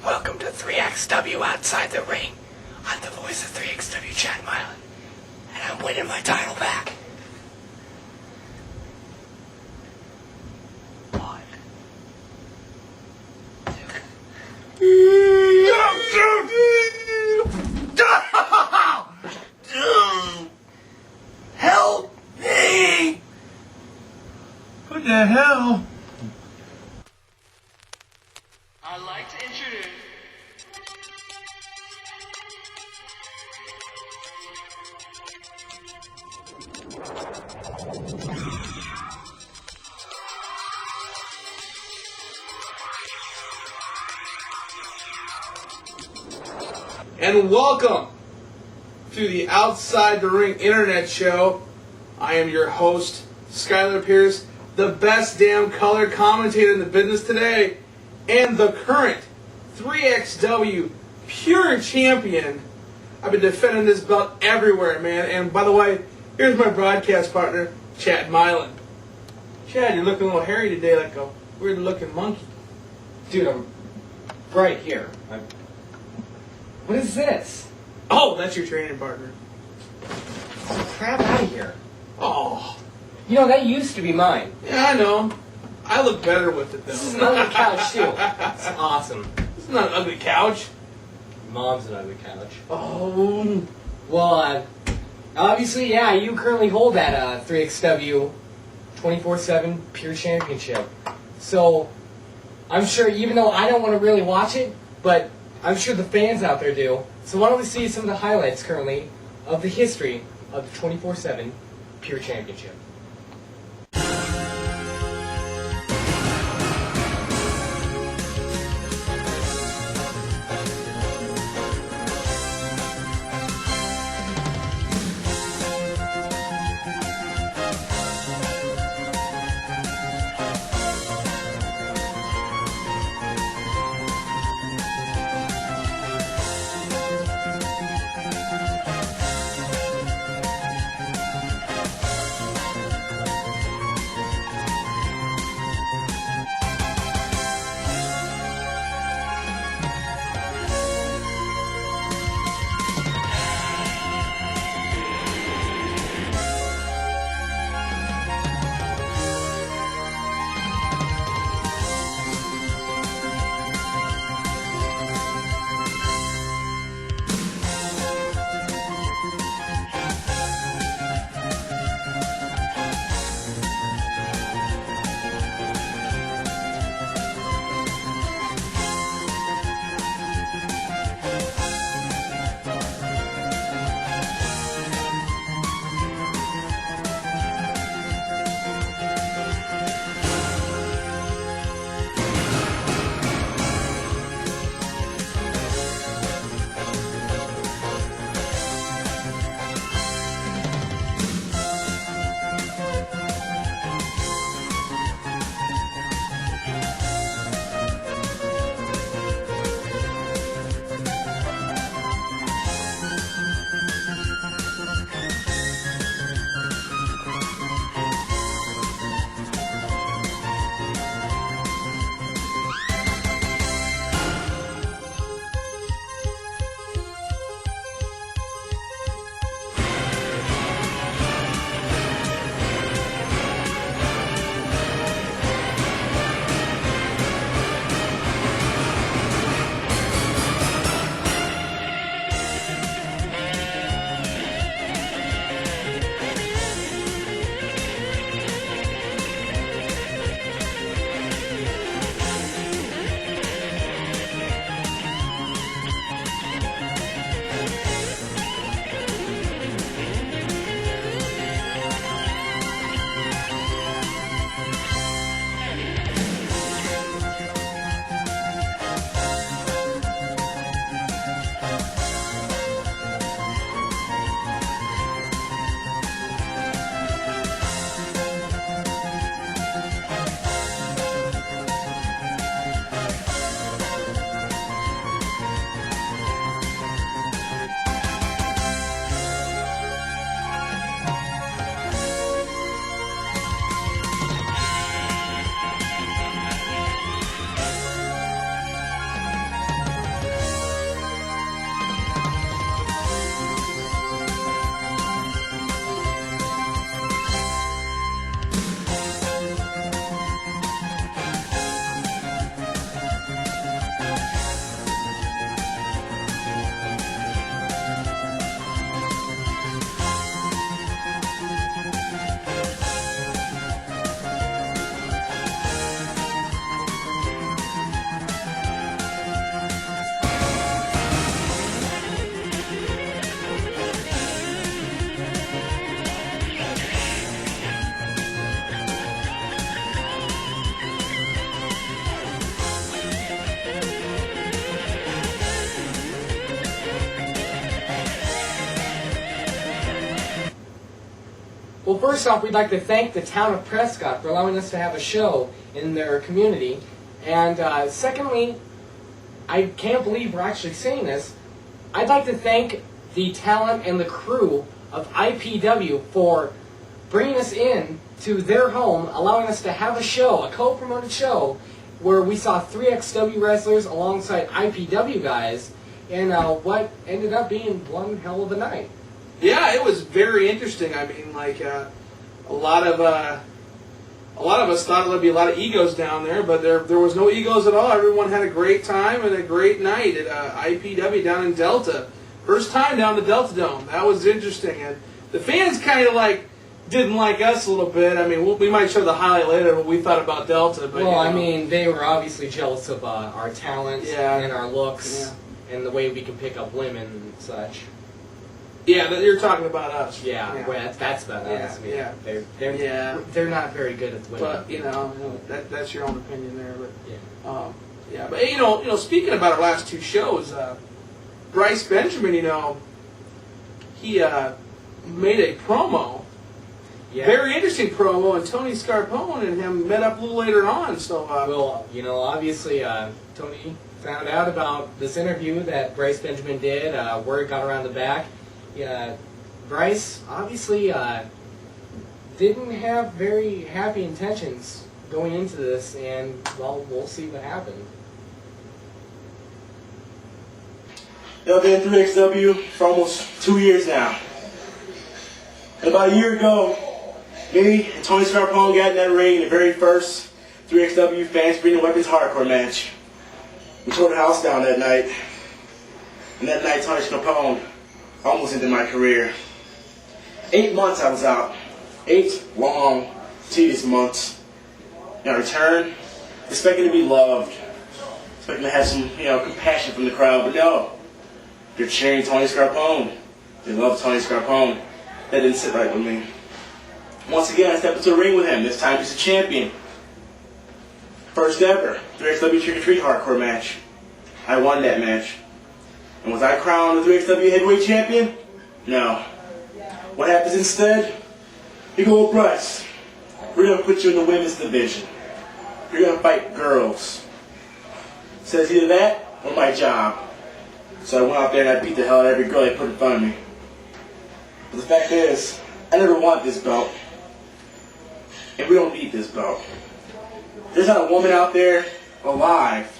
Welcome to 3XW Outside the Ring. I'm the voice of 3XW, Chad Mylan, and I'm winning my title back. One, two. Help me! What the hell? I'd like to introduce And welcome to the Outside the Ring Internet Show. I am your host, Skylar Pierce, the best damn color commentator in the business today, and the current 3XW Pure Champion. I've been defending this belt everywhere, man. And by the way, here's my broadcast partner, Chad Mylan. Chad, you're looking a little hairy today, like a weird-looking monkey. Dude, I'm right here. What is this? Oh, that's your training partner. Crap out of here. Oh, You know, that used to be mine. yeah, I know. I look better with it, though. This is an ugly couch, too. It's awesome. This is not an ugly couch. Mom's an ugly couch. Oh, Well, obviously, yeah, you currently hold that 3XW 24/7 Pure Championship. So, I'm sure, even though I don't want to really watch it, but I'm sure the fans out there do. So why don't we see some of the highlights currently of the history of the 24/7 Pure Championship. Well, first off, we'd like to thank the town of Prescott for allowing us to have a show in their community. And secondly, I can't believe we're actually saying this, I'd like to thank the talent and the crew of IPW for bringing us in to their home, allowing us to have a show, a co-promoted show, where we saw 3XW wrestlers alongside IPW guys, and what ended up being one hell of a night. Yeah, it was very interesting. I mean, like a lot of us thought there'd be a lot of egos down there, but there was no egos at all. Everyone had a great time and a great night at IPW down in Delta. First time down the Delta Dome. That was interesting, and the fans kind of didn't like us a little bit. I mean, we might show the highlight later what we thought about Delta. But, well, I mean, they were obviously jealous of our talent and our looks and the way we can pick up women and such. Yeah, you're talking about us. Yeah. Well, that's about us. I mean, yeah. They're not very good at women. But that's your own opinion there. But But speaking about our last two shows, Bryce Benjamin, he made a promo. Yeah. Very interesting promo, and Tony Scarpone and him met up a little later on. So, obviously, Tony found out about this interview that Bryce Benjamin did. Word got around the back. Bryce obviously didn't have very happy intentions going into this, and well, we'll see what happened. I've been in 3XW for almost 2 years now. And about a year ago, me and Tony Scarpone got in that ring in the very first 3XW Fans Bringing Weapons Hardcore match. We tore the house down that night. And that night, Tony Scarpone almost ended my career. 8 months I was out. 8 long, tedious months. And I returned, expecting to be loved. Expecting to have some, compassion from the crowd. But no. They're cheering Tony Scarpone. They love Tony Scarpone. That didn't sit right with me. Once again, I stepped into the ring with him. This time he's a champion. First ever 3XW Trick or Treat Hardcore match. I won that match. And was I crowned the 3XW Heavyweight Champion? No. What happens instead? You go, Bryce, we're going to put you in the women's division. You're going to fight girls. Says either that or my job. So I went out there and I beat the hell out of every girl they put in front of me. But the fact is, I never want this belt. And we don't need this belt. There's not a woman out there alive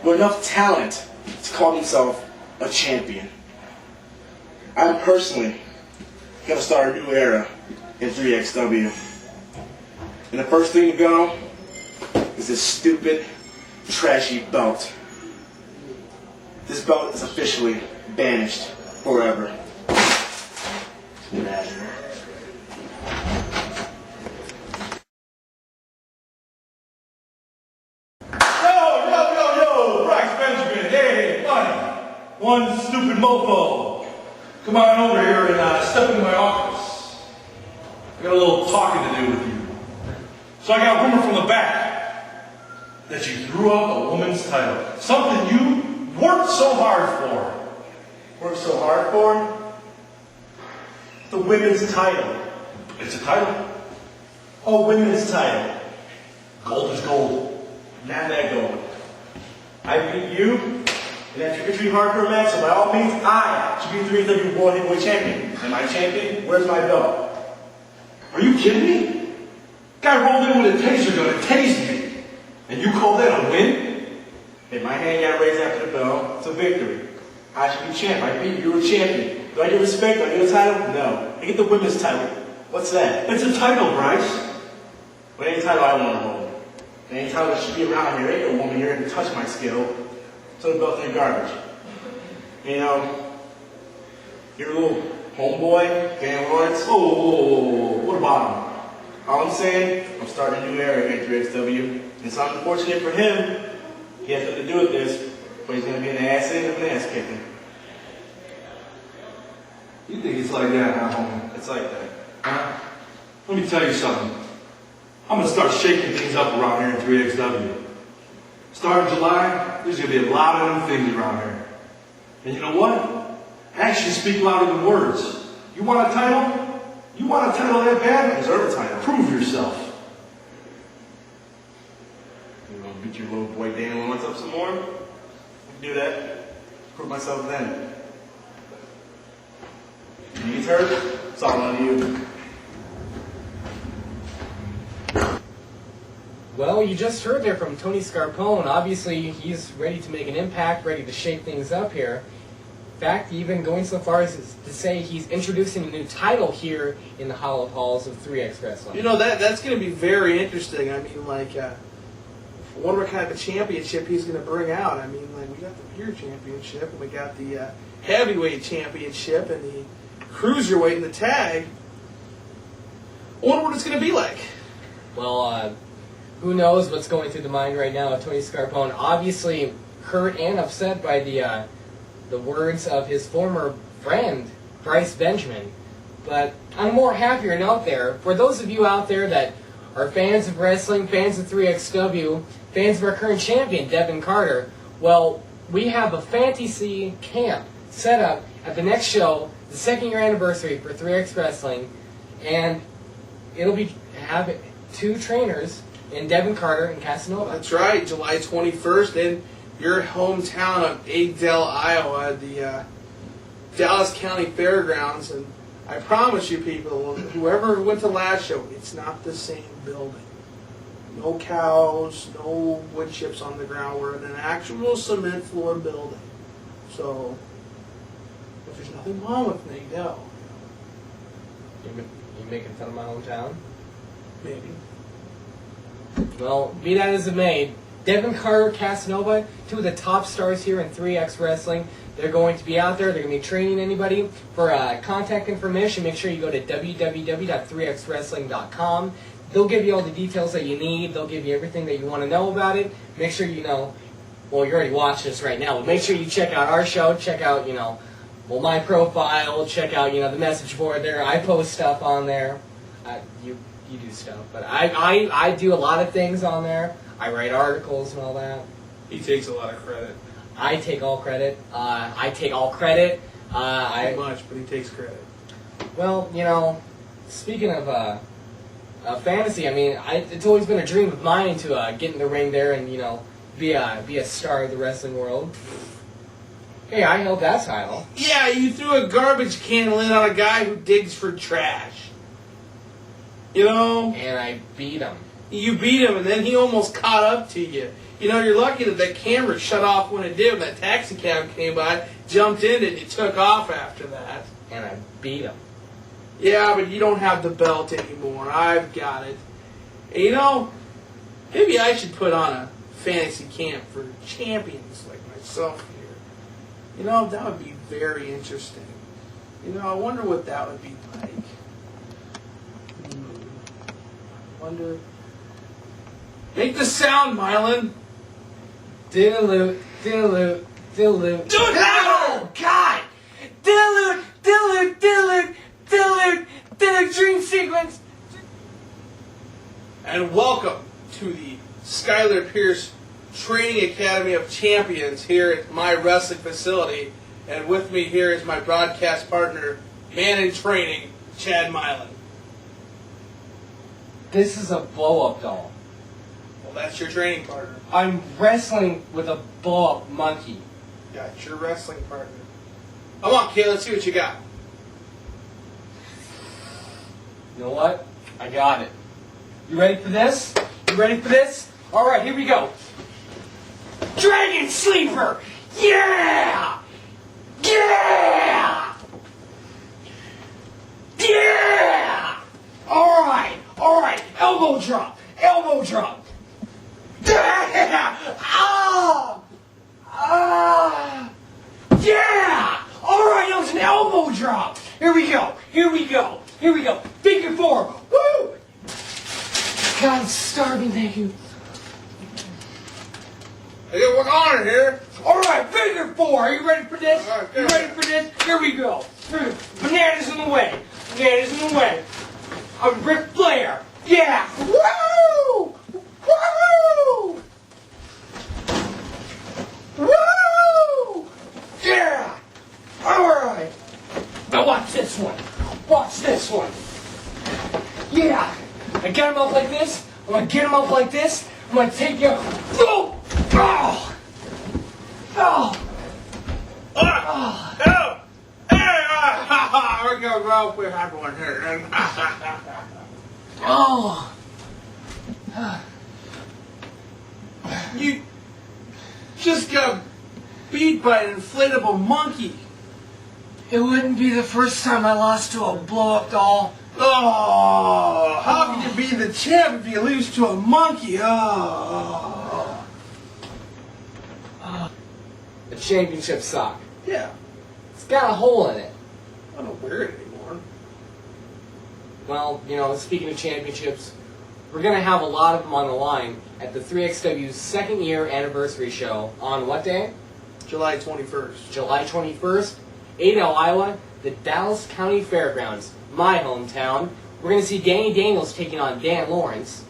with enough talent to call himself a champion. I'm personally going to start a new era in 3XW. And the first thing to go is this stupid, trashy belt. This belt is officially banished forever. Get out of here. Yo, Bryce Benjamin, hey, buddy. One stupid mofo. Come on over here and step into my office. I got a little talking to do with you. So I got a rumor from the back that you threw up a woman's title. Something you worked so hard for. Worked so hard for? The women's title. It's a title. A women's title. Gold is gold. Not that gold. I beat you in that Trick or Treat Hardcore match, so by all means, I should be 3XW World Heavyweight Champion. Am I champion? Where's my belt? Are you kidding me? Guy rolled in with a taser gun and tased me. And you call that a win? Hey, my hand got raised after the bell. It's a victory. I should be champ. I beat you. You're a champion. Do I get respect? Do I get a title? No. I get the women's title. What's that? It's a title, Bryce. But any title I want to hold. Any title that should be around here. Ain't no woman here to touch my skill. So the belt's in garbage. Your little homeboy, Dan Lawrence. Oh, what about him? All I'm saying, I'm starting a new era here at 3XW. And it's unfortunate for him. He has nothing to do with this. But he's going to be an ass in and an ass kicking. You think it's like that, huh, homie? It's like that. Huh? Let me tell you something. I'm going to start shaking things up around here in 3XW. Starting July, there's going to be a lot of them things around here. And you know what? Actions speak louder than words. You want a title? You want a title that bad? Deserve a title. Prove yourself. You want to beat your little boy Dan once up some more? I can do that. Prove myself then. Knees hurt? It's all on you. Well, you just heard there from Tony Scarpone. Obviously, he's ready to make an impact, ready to shake things up here. In fact, even going so far as to say he's introducing a new title here in the Hall of Halls of 3X Wrestling. You know, that's going to be very interesting. I mean, like, I wonder what kind of a championship he's going to bring out. I mean, like, we got the Pure Championship, and we got the Heavyweight Championship, and the Cruiserweight and the Tag. I wonder what it's going to be like. Well, who knows what's going through the mind right now of Tony Scarpone. Obviously hurt and upset by the words of his former friend, Bryce Benjamin. But on a more happier note there, for those of you out there that are fans of wrestling, fans of 3XW, fans of our current champion, Devin Carter, well, we have a fantasy camp set up at the next show, the 2nd year anniversary for 3X Wrestling, and it'll be have 2 trainers in Devin Carter and Casanova. That's right, July 21st in your hometown of Adel, Iowa, at the Dallas County Fairgrounds. And I promise you people, whoever went to last show, it's not the same building. No cows, no wood chips on the ground. We're in an actual cement floor building. So, if there's nothing wrong with Adel, You making fun of my hometown? maybe. Well, be that as it may, Devin Carter, Casanova, 2 of the top stars here in 3X Wrestling. They're going to be out there. They're going to be training anybody. For contact information, make sure you go to www.3xwrestling.com. They'll give you all the details that you need. They'll give you everything that you want to know about it. Make sure you know, well, you're already watching this right now, but make sure you check out our show. Check out, well, my profile. Check out, the message board there. I post stuff on there. You do stuff, but I do a lot of things on there. I write articles and all that. He takes a lot of credit. I take all credit. Not much, but he takes credit. Well, speaking of fantasy, I mean, it's always been a dream of mine to get in the ring there and be a star of the wrestling world. Hey, I held that title. Yeah, you threw a garbage can lid on a guy who digs for trash. And I beat him. You beat him, and then he almost caught up to you. You're lucky that that camera shut off when it did. When that taxi cab came by, jumped in, and you took off after that. And I beat him. Yeah, but you don't have the belt anymore. I've got it. And maybe I should put on a fantasy camp for champions like myself here. That would be very interesting. I wonder what that would be like. Wonder. Make the sound, Mylan. Diddle-loot, diddle-loot, diddle-loot. Oh, God! Diddle-loot, diddle-loot, diddle-loot, diddle-loot, diddle-loot, dream sequence. And welcome to the Skylar Pierce Training Academy of Champions here at my wrestling facility. And with me here is my broadcast partner, man in training, Chad Mylan. This is a blow-up doll. Well, that's your training partner. I'm wrestling with a blow-up monkey. Yeah, it's your wrestling partner. Come on, kid, let's see what you got. You know what? I got it. You ready for this? You ready for this? All right, here we go. Dragon Sleeper! Yeah! Yeah! Yeah! All right. Elbow drop. Yeah! Yeah! All right, that was an elbow drop. Here we go. Figure 4. Woo! God, I'm starving. Thank you. I got one on here. All right, figure 4. Are you ready for this? All right, You ready for this? Here we go. Bananas in the way. I'm Ric Flair. Yeah. Woo! Yeah. All right. Now watch this one. gonna get him up like this. I'm gonna take you. Oh! Oh! Oh! Oh! Hey! We're gonna go with everyone here. Oh! You just got beat by an inflatable monkey. It wouldn't be the first time I lost to a blow-up doll. Oh, how can you be the champ if you lose to a monkey? Oh. The championship sock. Yeah, It's got a hole in it. I don't wear it anymore. Well, you know, speaking of championships, we're going to have a lot of them on the line at the 3XW's second year anniversary show on what day? July 21st. July 21st, Adel, Iowa, the Dallas County Fairgrounds, my hometown. We're going to see Danny Daniels taking on Dan Lawrence.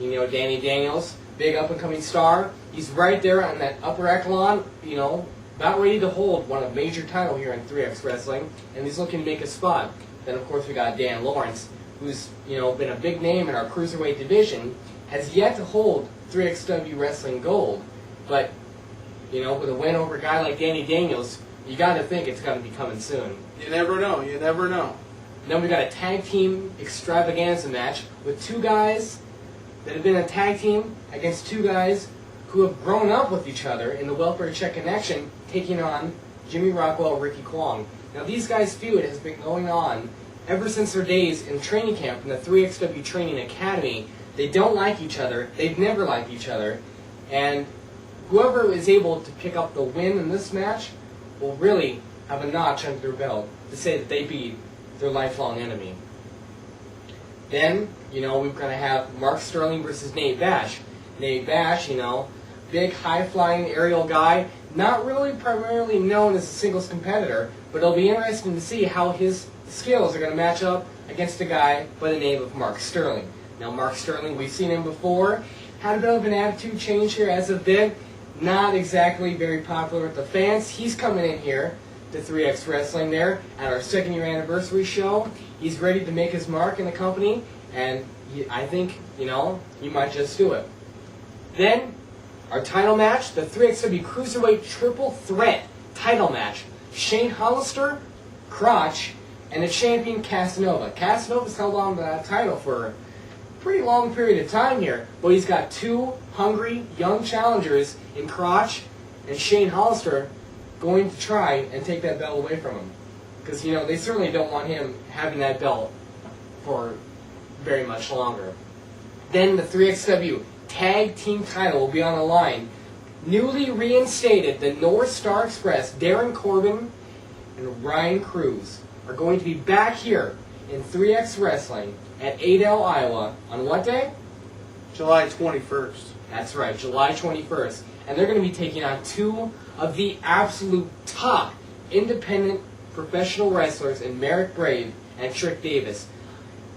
You know Danny Daniels, big up-and-coming star. He's right there on that upper echelon, you know, about ready to hold one of major title here in 3X Wrestling, and he's looking to make a spot. Then, of course, we got Dan Lawrence, who's, you know, been a big name in our cruiserweight division, has yet to hold 3XW Wrestling Gold, but, you know, with a win over a guy like Danny Daniels, you got to think it's going to be coming soon. You never know. You never know. Then we got a tag team extravaganza match with two guys that have been a tag team against two guys who have grown up with each other in the Welfare Check Connection, taking on Jimmy Rockwell, Ricky Kwong. Now these guys' feud has been going on ever since their days in training camp in the 3XW Training Academy. They don't like each other. They've never liked each other. And whoever is able to pick up the win in this match will really have a notch under their belt to say that they beat their lifelong enemy. Then, you know, we're going to have Mark Sterling versus Nate Bash. Nate Bash, you know, big high-flying aerial guy, not really primarily known as a singles competitor, but it'll be interesting to see how his skills are going to match up against a guy by the name of Mark Sterling. Now, Mark Sterling, we've seen him before, had a bit of an attitude change here as of bit, not exactly very popular with the fans. He's coming in here to 3X Wrestling there at our second year anniversary show. He's ready to make his mark in the company, and I think, you know, he might just do it. Then, our title match, the 3XW Cruiserweight Triple Threat title match. Shane Hollister, Crotch, and the champion Casanova. Casanova's held on to that title for a pretty long period of time here, but he's got two hungry young challengers in Crotch and Shane Hollister going to try and take that belt away from him. Because, you know, they certainly don't want him having that belt for very much longer. Then the 3XW Tag Team title will be on the line. Newly reinstated, the North Star Express, Darren Corbin and Ryan Cruz are going to be back here in 3X Wrestling at Adel, Iowa, on what day? July 21st. That's right, July 21st. And they're going to be taking on two of the absolute top independent professional wrestlers in Merrick Brave and Trick Davis.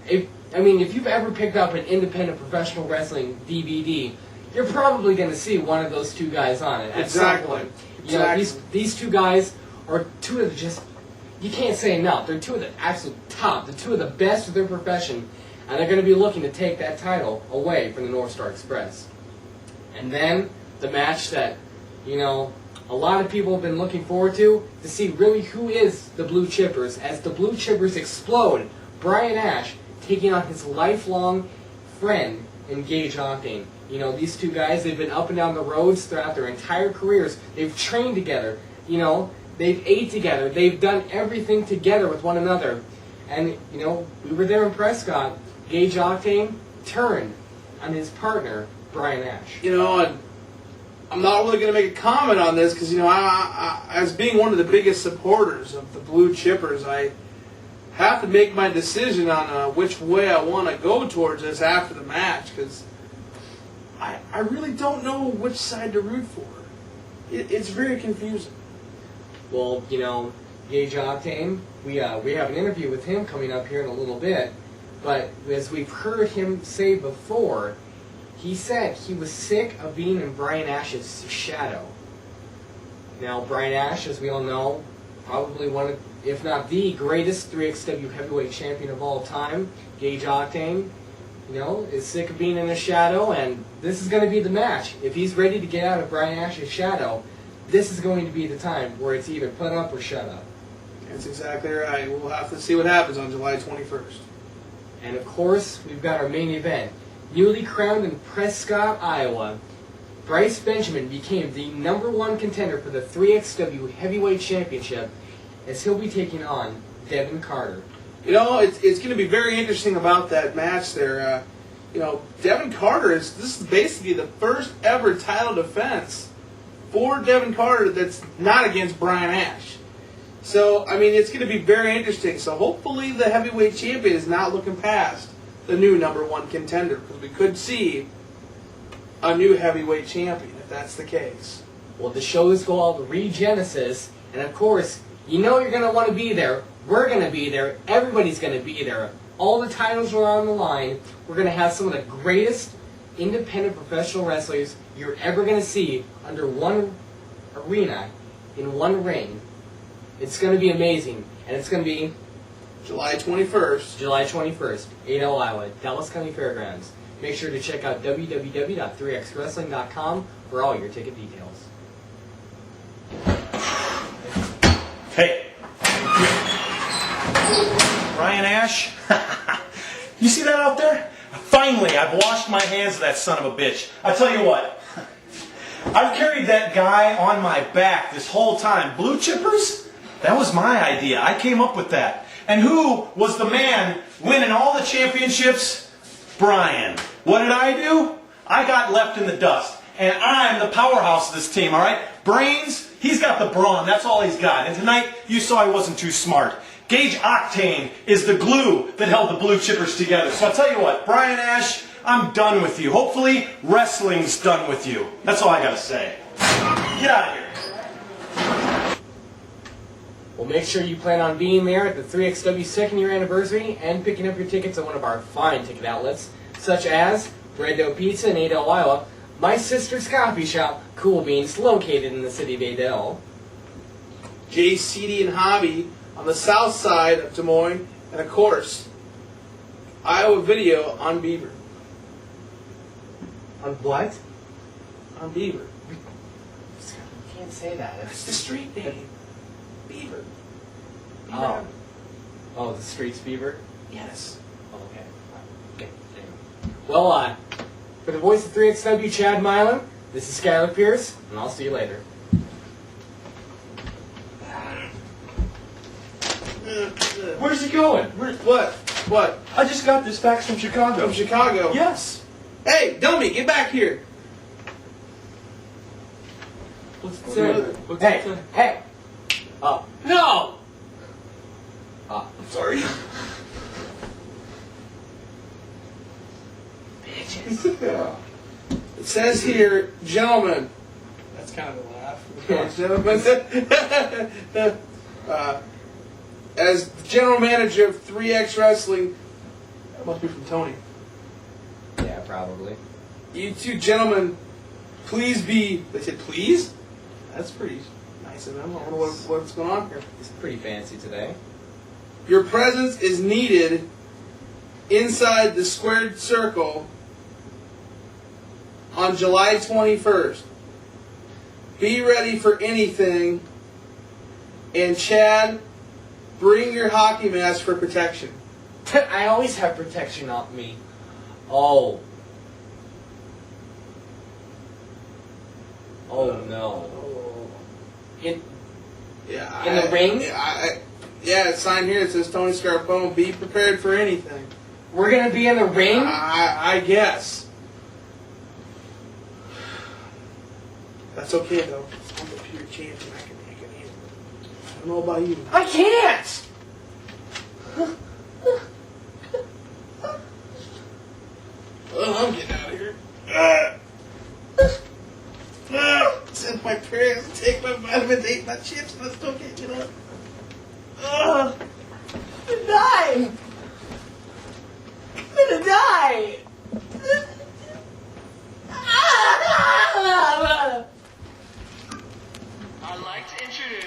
If you've ever picked up an independent professional wrestling DVD, you're probably going to see one of those two guys on it at some point. You know, these two guys are two of the just, you can't say enough. They're two of the absolute top, the two of the best of their profession, and they're going to be looking to take that title away from the North Star Express. And then the match that, you know, a lot of people have been looking forward to see really who is the Blue Chippers as the Blue Chippers explode. Brian Ash taking on his lifelong friend in GAGE Octane. You know, these two guys, they've been up and down the roads throughout their entire careers. They've trained together. You know, they've ate together. They've done everything together with one another. And, you know, we were there in Prescott. GAGE Octane turned on his partner, Brian Ash. You know, and I'm not really going to make a comment on this because, you know, I, as being one of the biggest supporters of the Blue Chippers, I have to make my decision on which way I want to go towards this after the match because I really don't know which side to root for. It's very confusing. Well, you know, GAGE Octane, we have an interview with him coming up here in a little bit, but as we've heard him say before, he said he was sick of being in Brian Ash's shadow. Now, Brian Ash, as we all know, probably one of, if not the greatest 3XW heavyweight champion of all time. GAGE Octane, is sick of being in a shadow, and this is going to be the match. If he's ready to get out of Brian Ash's shadow, this is going to be the time where it's either put up or shut up. That's exactly right. We'll have to see what happens on July 21st. And of course, we've got our main event. Newly crowned in Prescott, Iowa, Bryce Benjamin became the #1 contender for the 3XW Heavyweight Championship as he'll be taking on Devin Carter. It's going to be very interesting about that match there. Devin Carter this is basically the first ever title defense for Devin Carter that's not against Brian Ash. So, it's going to be very interesting. So, hopefully the heavyweight champion is not looking past the new #1 contender, because we could see a new heavyweight champion if that's the case. Well, the show is called Regenesis, and of course, you're going to want to be there. We're going to be there. Everybody's going to be there. All the titles are on the line. We're going to have some of the greatest independent professional wrestlers you're ever going to see under one arena, in one ring. It's going to be amazing, and it's going to be July 21st. July 21st, Adel, Iowa, Dallas County Fairgrounds. Make sure to check out www.3xwrestling.com for all your ticket details. Hey. Brian Ash? You see that out there? Finally, I've washed my hands of that son of a bitch. I tell you what, I've carried that guy on my back this whole time. Blue chippers? That was my idea. I came up with that. And who was the man winning all the championships? Brian. What did I do? I got left in the dust. And I'm the powerhouse of this team, all right? Brains, he's got the brawn. That's all he's got. And tonight, you saw he wasn't too smart. GAGE OCTANE is the glue that held the blue chippers together. So I'll tell you what, Brian Ash, I'm done with you. Hopefully, wrestling's done with you. That's all I got to say. Get out of here. Well, make sure you plan on being there at the 3XW second year anniversary and picking up your tickets at one of our fine ticket outlets, such as Bread Dough Pizza in Adel, Iowa, my sister's coffee shop, Cool Beans, located in the city of Adel, Jay's CD and Hobby on the south side of Des Moines, and of course, Iowa Video on Beaver. On what? On Beaver. You can't say that. That's the street name. Beaver. Oh. Oh, the streets Beaver? Yes. Oh, okay. Okay. Well, for the voice of 3XW, Chad Milan, this is Skylar Pierce, and I'll see you later. Where's he going? What? What? I just got this fax from Chicago. From Chicago? Yes. Hey, dummy, get back here. What's it say? Hey, hey! Oh. No! I'm sorry. Bitches. It says here, gentlemen. That's kind of a laugh. Gentlemen. As the general manager of 3X Wrestling, that must be from Tony. Yeah, probably. You two gentlemen, please be. They said please? That's pretty nice of them. I wonder what's going on here. It's pretty fancy today. Your presence is needed inside the squared circle on July 21st. Be ready for anything. And Chad, bring your hockey mask for protection. I always have protection on me. Oh. Oh no. In the ring? Yeah, it's signed here. It says Tony Scarpone, be prepared for anything. We're gonna be in the ring? I guess. That's okay though. I'm a pure champion. I can make it in. I don't know about you. I can't! Oh, I'm getting out of here. Send my parents, take my vitamins, eat my chips, and I still can't get up. I'm gonna die! I'm gonna die! I'd like to introduce